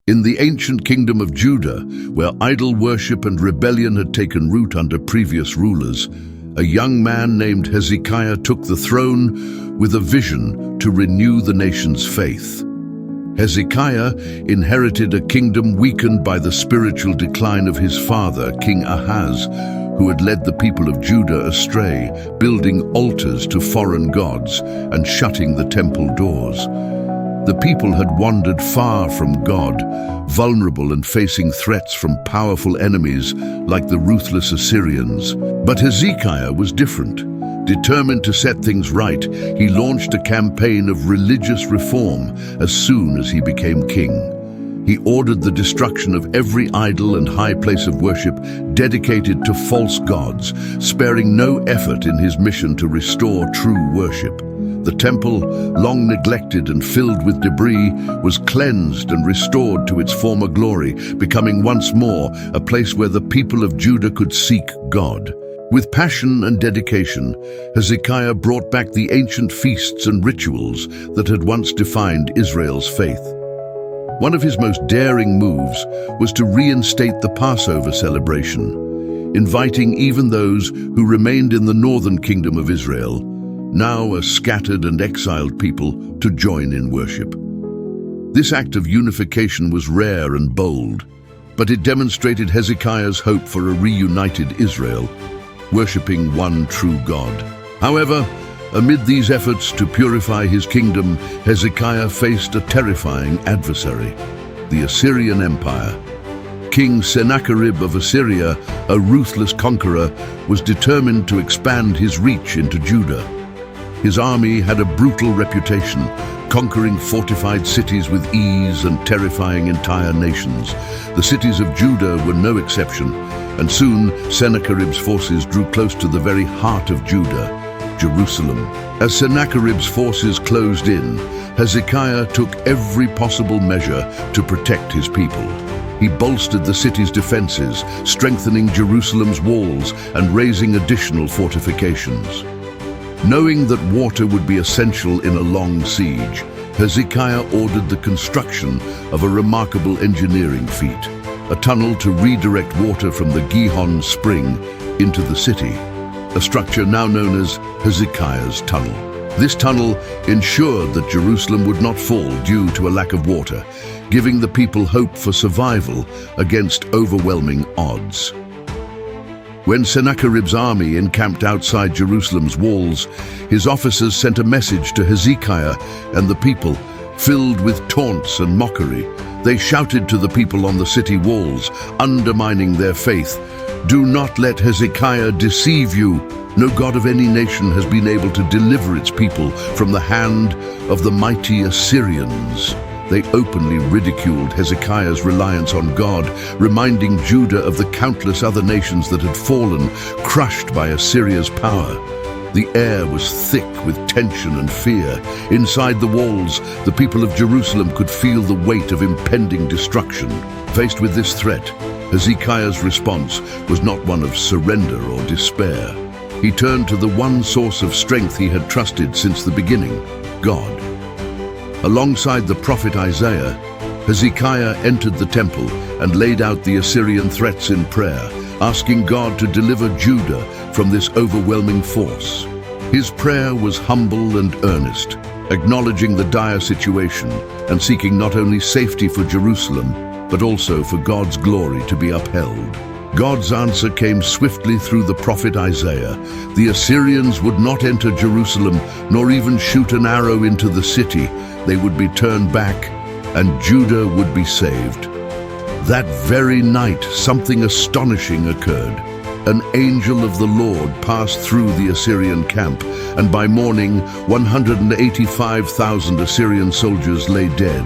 In the ancient kingdom of Judah, where idol worship and rebellion had taken root under previous rulers, a young man named Hezekiah took the throne with a vision to renew the nation's faith. Hezekiah inherited a kingdom weakened by the spiritual decline of his father, King Ahaz, who had led the people of Judah astray, building altars to foreign gods and shutting the temple doors. The people had wandered far from God, vulnerable and facing threats from powerful enemies like the ruthless Assyrians. But Hezekiah was different. Determined to set things right, he launched a campaign of religious reform as soon as he became king. He ordered the destruction of every idol and high place of worship dedicated to false gods, sparing no effort in his mission to restore true worship. The temple, long neglected and filled with debris, was cleansed and restored to its former glory, becoming once more a place where the people of Judah could seek God. With passion and dedication, Hezekiah brought back the ancient feasts and rituals that had once defined Israel's faith. One of his most daring moves was to reinstate the Passover celebration, inviting even those who remained in the northern kingdom of Israel, now a scattered and exiled people, to join in worship. This act of unification was rare and bold, but it demonstrated Hezekiah's hope for a reunited Israel, worshipping one true God. However, amid these efforts to purify his kingdom, Hezekiah faced a terrifying adversary, the Assyrian Empire. King Sennacherib of Assyria, a ruthless conqueror, was determined to expand his reach into Judah. His army had a brutal reputation, conquering fortified cities with ease and terrifying entire nations. The cities of Judah were no exception, and soon Sennacherib's forces drew close to the very heart of Judah, Jerusalem. As Sennacherib's forces closed in, Hezekiah took every possible measure to protect his people. He bolstered the city's defenses, strengthening Jerusalem's walls and raising additional fortifications. Knowing that water would be essential in a long siege, Hezekiah ordered the construction of a remarkable engineering feat, a tunnel to redirect water from the Gihon spring into the city, a structure now known as Hezekiah's Tunnel. This tunnel ensured that Jerusalem would not fall due to a lack of water, giving the people hope for survival against overwhelming odds. When Sennacherib's army encamped outside Jerusalem's walls, his officers sent a message to Hezekiah and the people, filled with taunts and mockery. They shouted to the people on the city walls, undermining their faith, "Do not let Hezekiah deceive you. No god of any nation has been able to deliver its people from the hand of the mighty Assyrians." They openly ridiculed Hezekiah's reliance on God, reminding Judah of the countless other nations that had fallen, crushed by Assyria's power. The air was thick with tension and fear. Inside the walls, the people of Jerusalem could feel the weight of impending destruction. Faced with this threat, Hezekiah's response was not one of surrender or despair. He turned to the one source of strength he had trusted since the beginning, God. Alongside the prophet Isaiah, Hezekiah entered the temple and laid out the Assyrian threats in prayer, asking God to deliver Judah from this overwhelming force. His prayer was humble and earnest, acknowledging the dire situation and seeking not only safety for Jerusalem, but also for God's glory to be upheld. God's answer came swiftly through the prophet Isaiah. The Assyrians would not enter Jerusalem, nor even shoot an arrow into the city. They would be turned back, and Judah would be saved. That very night, something astonishing occurred. An angel of the Lord passed through the Assyrian camp, and by morning, 185,000 Assyrian soldiers lay dead.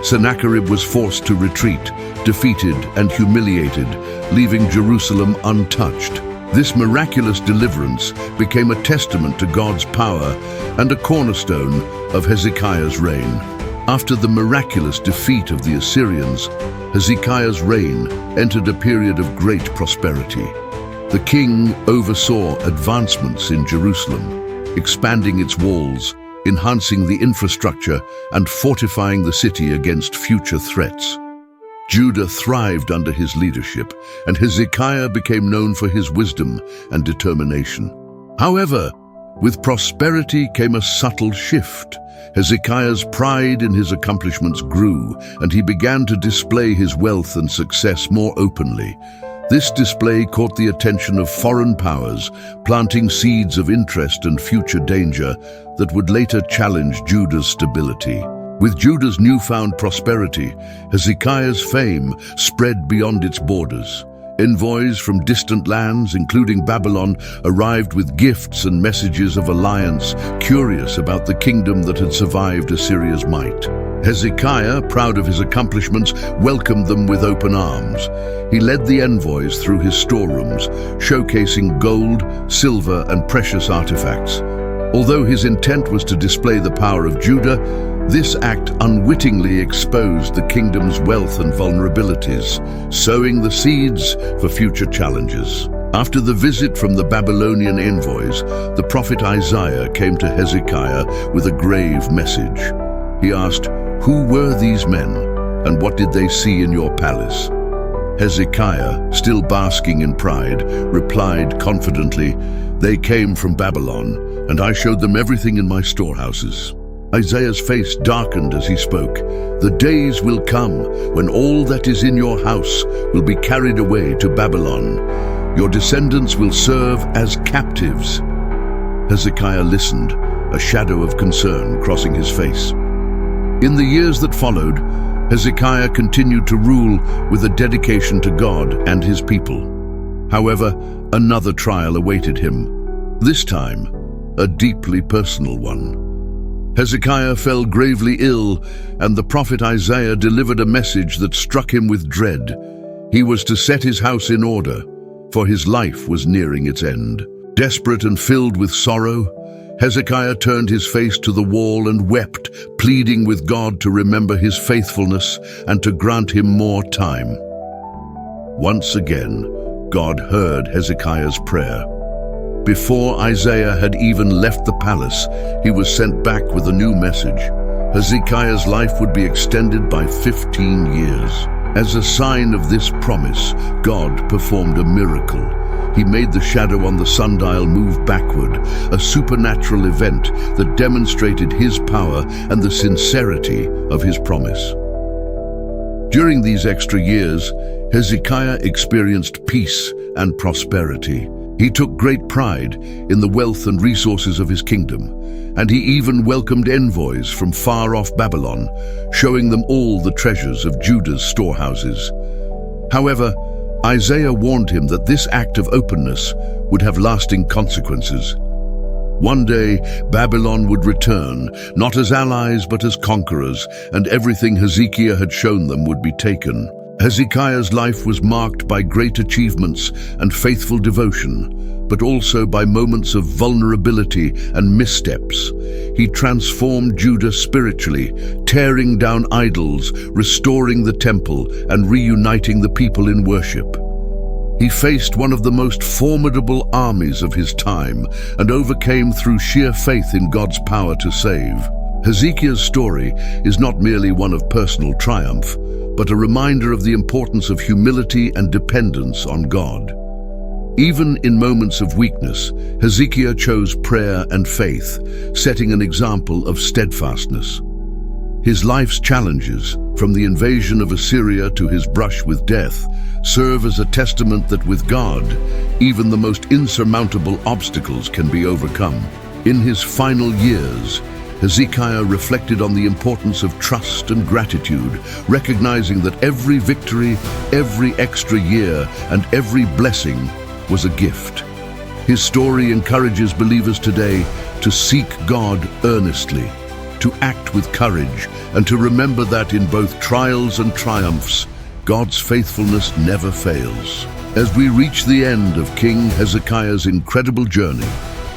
Sennacherib was forced to retreat, defeated and humiliated, leaving Jerusalem untouched. This miraculous deliverance became a testament to God's power and a cornerstone of Hezekiah's reign. After the miraculous defeat of the Assyrians, Hezekiah's reign entered a period of great prosperity. The king oversaw advancements in Jerusalem, expanding its walls enhancing the infrastructure and fortifying the city against future threats. Judah thrived under his leadership, and Hezekiah became known for his wisdom and determination. However, with prosperity came a subtle shift. Hezekiah's pride in his accomplishments grew, and he began to display his wealth and success more openly. This display caught the attention of foreign powers, planting seeds of interest and future danger that would later challenge Judah's stability. With Judah's newfound prosperity, Hezekiah's fame spread beyond its borders. Envoys from distant lands, including Babylon, arrived with gifts and messages of alliance, curious about the kingdom that had survived Assyria's might. Hezekiah, proud of his accomplishments, welcomed them with open arms. He led the envoys through his storerooms, showcasing gold, silver, and precious artifacts. Although his intent was to display the power of Judah, this act unwittingly exposed the kingdom's wealth and vulnerabilities, sowing the seeds for future challenges. After the visit from the Babylonian envoys, the prophet Isaiah came to Hezekiah with a grave message. He asked, "Who were these men, and what did they see in your palace?" Hezekiah, still basking in pride, replied confidently, "They came from Babylon, and I showed them everything in my storehouses." Isaiah's face darkened as he spoke. "The days will come when all that is in your house will be carried away to Babylon. Your descendants will serve as captives." Hezekiah listened, a shadow of concern crossing his face. In the years that followed, Hezekiah continued to rule with a dedication to God and his people. However, another trial awaited him, this time a deeply personal one. Hezekiah fell gravely ill, and the prophet Isaiah delivered a message that struck him with dread. He was to set his house in order, for his life was nearing its end. Desperate and filled with sorrow, Hezekiah turned his face to the wall and wept, pleading with God to remember his faithfulness and to grant him more time. Once again, God heard Hezekiah's prayer. Before Isaiah had even left the palace, he was sent back with a new message. Hezekiah's life would be extended by 15 years. As a sign of this promise, God performed a miracle. He made the shadow on the sundial move backward, a supernatural event that demonstrated his power and the sincerity of his promise. During these extra years, Hezekiah experienced peace and prosperity. He took great pride in the wealth and resources of his kingdom, and he even welcomed envoys from far-off Babylon, showing them all the treasures of Judah's storehouses. However, Isaiah warned him that this act of openness would have lasting consequences. One day, Babylon would return, not as allies but as conquerors, and everything Hezekiah had shown them would be taken. Hezekiah's life was marked by great achievements and faithful devotion, but also by moments of vulnerability and missteps. He transformed Judah spiritually, tearing down idols, restoring the temple, and reuniting the people in worship. He faced one of the most formidable armies of his time and overcame through sheer faith in God's power to save. Hezekiah's story is not merely one of personal triumph, but a reminder of the importance of humility and dependence on God. Even in moments of weakness, Hezekiah chose prayer and faith, setting an example of steadfastness. His life's challenges, from the invasion of Assyria to his brush with death, serve as a testament that with God, even the most insurmountable obstacles can be overcome. In his final years, Hezekiah reflected on the importance of trust and gratitude, recognizing that every victory, every extra year, and every blessing was a gift. His story encourages believers today to seek God earnestly, to act with courage, and to remember that in both trials and triumphs, God's faithfulness never fails. As we reach the end of King Hezekiah's incredible journey,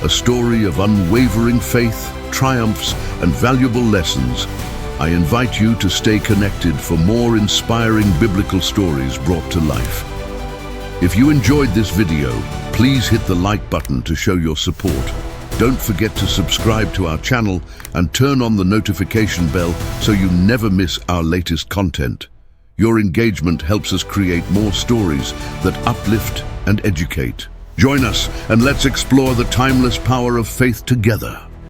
a story of unwavering faith, triumphs, and valuable lessons, I invite you to stay connected for more inspiring biblical stories brought to life. If you enjoyed this video, please hit the like button to show your support. Don't forget to subscribe to our channel and turn on the notification bell so you never miss our latest content. Your engagement helps us create more stories that uplift and educate. Join us and let's explore the timeless power of faith together.